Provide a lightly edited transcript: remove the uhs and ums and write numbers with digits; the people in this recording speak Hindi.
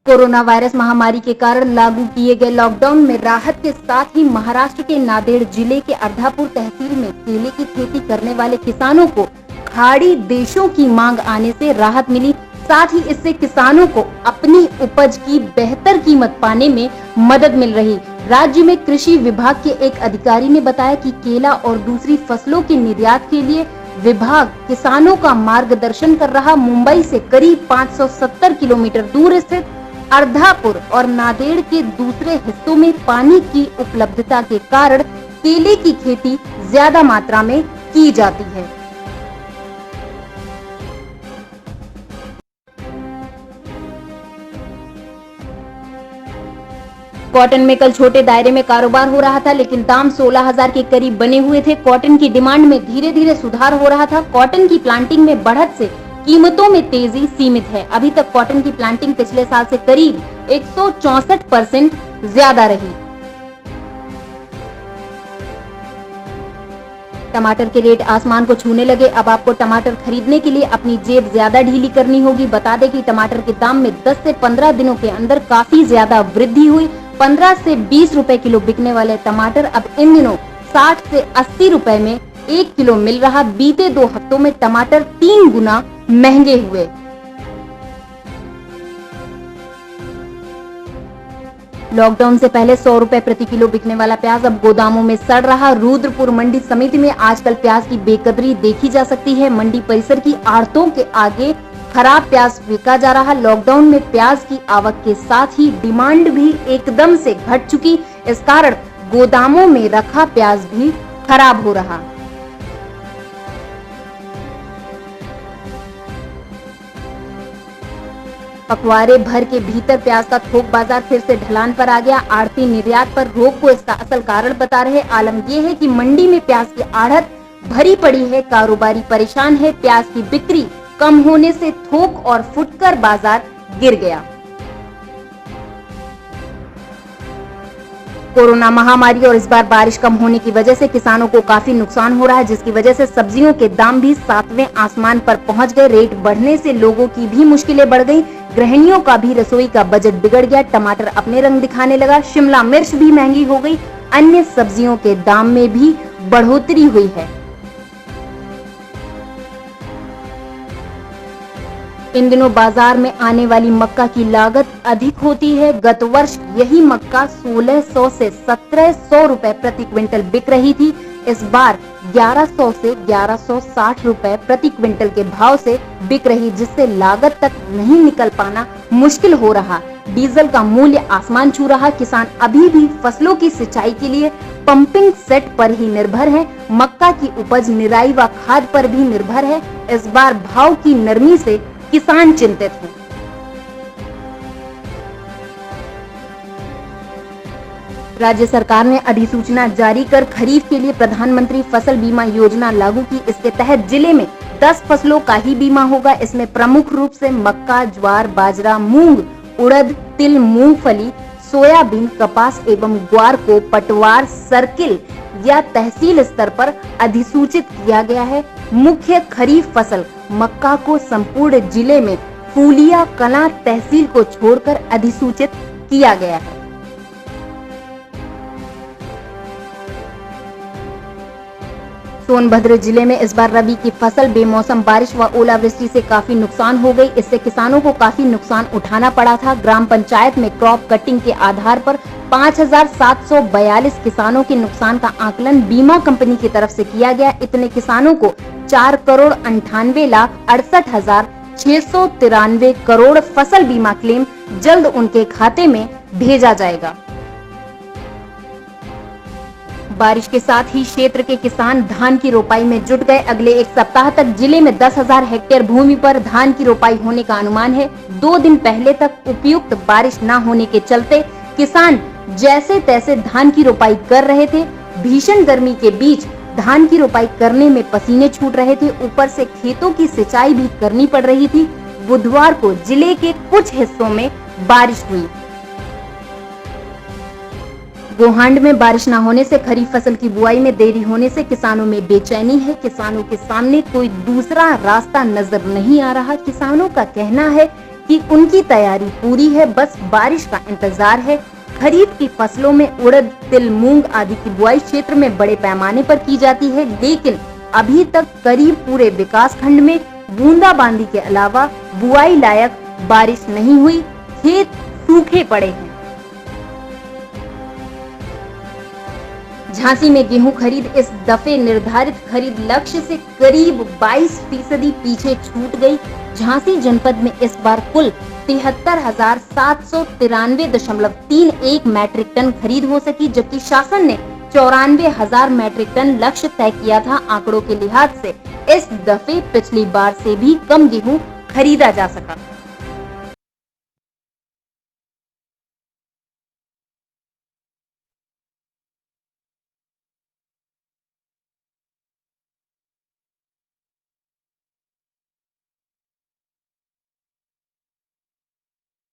कोरोना वायरस महामारी के कारण लागू किए गए लॉकडाउन में राहत के साथ ही महाराष्ट्र के नांदेड़ जिले के अर्धापुर तहसील में केले की खेती करने वाले किसानों को खाड़ी देशों की मांग आने से राहत मिली। साथ ही इससे किसानों को अपनी उपज की बेहतर कीमत पाने में मदद मिल रही। राज्य में कृषि विभाग के एक अधिकारी ने बताया कि केला और दूसरी फसलों के निर्यात के लिए विभाग किसानों का मार्गदर्शन कर रहा। मुंबई से करीब 570 किलोमीटर दूर स्थित अर्धापुर और नांदेड़ के दूसरे हिस्सों में पानी की उपलब्धता के कारण केले की खेती ज्यादा मात्रा में की जाती है। कॉटन में कल छोटे दायरे में कारोबार हो रहा था, लेकिन दाम 16,000 के करीब बने हुए थे। कॉटन की डिमांड में धीरे धीरे सुधार हो रहा था। कॉटन की प्लांटिंग में बढ़त से कीमतों में तेजी सीमित है। अभी तक कॉटन की प्लांटिंग पिछले साल से करीब 164% ज्यादा रही। टमाटर के रेट आसमान को छूने लगे। अब आपको टमाटर खरीदने के लिए अपनी जेब ज्यादा ढीली करनी होगी। बता दें कि टमाटर के दाम में 10 से 15 दिनों के अंदर काफी ज्यादा वृद्धि हुई। 15 से 20 रुपए किलो बिकने वाले टमाटर अब इन दिनों 60 से 80 रुपए में 1 किलो मिल रहा। बीते 2 हफ्तों में टमाटर 3 गुना महंगे हुए। लॉकडाउन से पहले 100 रुपए प्रति किलो बिकने वाला प्याज अब गोदामों में सड़ रहा। रुद्रपुर मंडी समिति में आजकल प्याज की बेकदरी देखी जा सकती है। मंडी परिसर की आड़तों के आगे खराब प्याज बिका जा रहा। लॉकडाउन में प्याज की आवक के साथ ही डिमांड भी एकदम से घट चुकी। इस कारण गोदामों में रखा प्याज भी खराब हो रहा। पखवाड़े भर के भीतर प्याज का थोक बाजार फिर से ढलान पर आ गया। आड़ती निर्यात पर रोक को इसका असल कारण बता रहे। आलम यह है कि मंडी में प्याज की आढ़त भरी पड़ी है, कारोबारी परेशान है। प्याज की बिक्री कम होने से थोक और फुटकर बाजार गिर गया। कोरोना महामारी और इस बार बारिश कम होने की वजह से किसानों को काफी नुकसान हो रहा है, जिसकी वजह से सब्जियों के दाम भी 7वें आसमान पर पहुंच गए। रेट बढ़ने से लोगों की भी मुश्किलें बढ़ गई। गृहिणियों का भी रसोई का बजट बिगड़ गया। टमाटर अपने रंग दिखाने लगा। शिमला मिर्च भी महंगी हो गई। अन्य सब्जियों के दाम में भी बढ़ोतरी हुई है। इन दिनों बाजार में आने वाली मक्का की लागत अधिक होती है। गत वर्ष यही मक्का 1600 से 1700 रुपए प्रति क्विंटल बिक रही थी। इस बार 1100 से 1160 रुपए प्रति क्विंटल के भाव से बिक रही, जिससे लागत तक नहीं निकल पाना मुश्किल हो रहा। डीजल का मूल्य आसमान छू रहा। किसान अभी भी फसलों की सिंचाई के लिए पंपिंग सेट पर ही निर्भर है। मक्का की उपज निराई व खाद पर भी निर्भर है। इस बार भाव की नरमी से किसान चिंतित हैं। राज्य सरकार ने अधिसूचना जारी कर खरीफ के लिए प्रधानमंत्री फसल बीमा योजना लागू की। इसके तहत जिले में 10 फसलों का ही बीमा होगा। इसमें प्रमुख रूप से मक्का, ज्वार, बाजरा, मूंग, उड़द, तिल, मूंगफली, सोयाबीन, कपास एवं ग्वार को पटवार, सर्किल या तहसील स्तर पर अधिसूचित किया गया है। मुख्य खरीफ फसल मक्का को संपूर्ण जिले में फूलिया कलां तहसील को छोड़कर अधिसूचित किया गया है। सोनभद्र जिले में इस बार रबी की फसल बेमौसम बारिश व ओलावृष्टि से काफी नुकसान हो गई। इससे किसानों को काफी नुकसान उठाना पड़ा था। ग्राम पंचायत में क्रॉप कटिंग के आधार पर 5,742 किसानों के नुकसान का आकलन बीमा कंपनी की तरफ से किया गया। इतने किसानों को 4,98,68,693 करोड़ फसल बीमा क्लेम जल्द उनके खाते में भेजा जाएगा। बारिश के साथ ही क्षेत्र के किसान धान की रोपाई में जुट गए। अगले 1 सप्ताह तक जिले में 10,000 हेक्टेयर भूमि पर धान की रोपाई होने का अनुमान है। 2 दिन पहले तक उपयुक्त बारिश न होने के चलते किसान जैसे तैसे धान की रोपाई कर रहे थे। भीषण गर्मी के बीच धान की रोपाई करने में पसीने छूट रहे थे। ऊपर से खेतों की सिंचाई भी करनी पड़ रही थी। बुधवार को जिले के कुछ हिस्सों में बारिश हुई। गोहांड में बारिश न होने से खरीफ फसल की बुआई में देरी होने से किसानों में बेचैनी है। किसानों के सामने कोई दूसरा रास्ता नजर नहीं आ रहा। किसानों का कहना है कि उनकी तैयारी पूरी है, बस बारिश का इंतजार है। खरीफ की फसलों में उड़द, तिल, मूंग आदि की बुआई क्षेत्र में बड़े पैमाने पर की जाती है, लेकिन अभी तक करीब पूरे विकास खंड में बूंदाबांदी के अलावा बुआई लायक बारिश नहीं हुई, खेत सूखे पड़े हैं। झांसी में गेहूं खरीद इस दफे निर्धारित खरीद लक्ष्य से करीब 22% पीछे छूट गई। झांसी जनपद में इस बार कुल 73,793.31 मैट्रिक टन खरीद हो सकी, जबकि शासन ने 94,000 मैट्रिक टन लक्ष्य तय किया था। आंकड़ों के लिहाज से इस दफे पिछली बार से भी कम गेहूं खरीदा जा सका।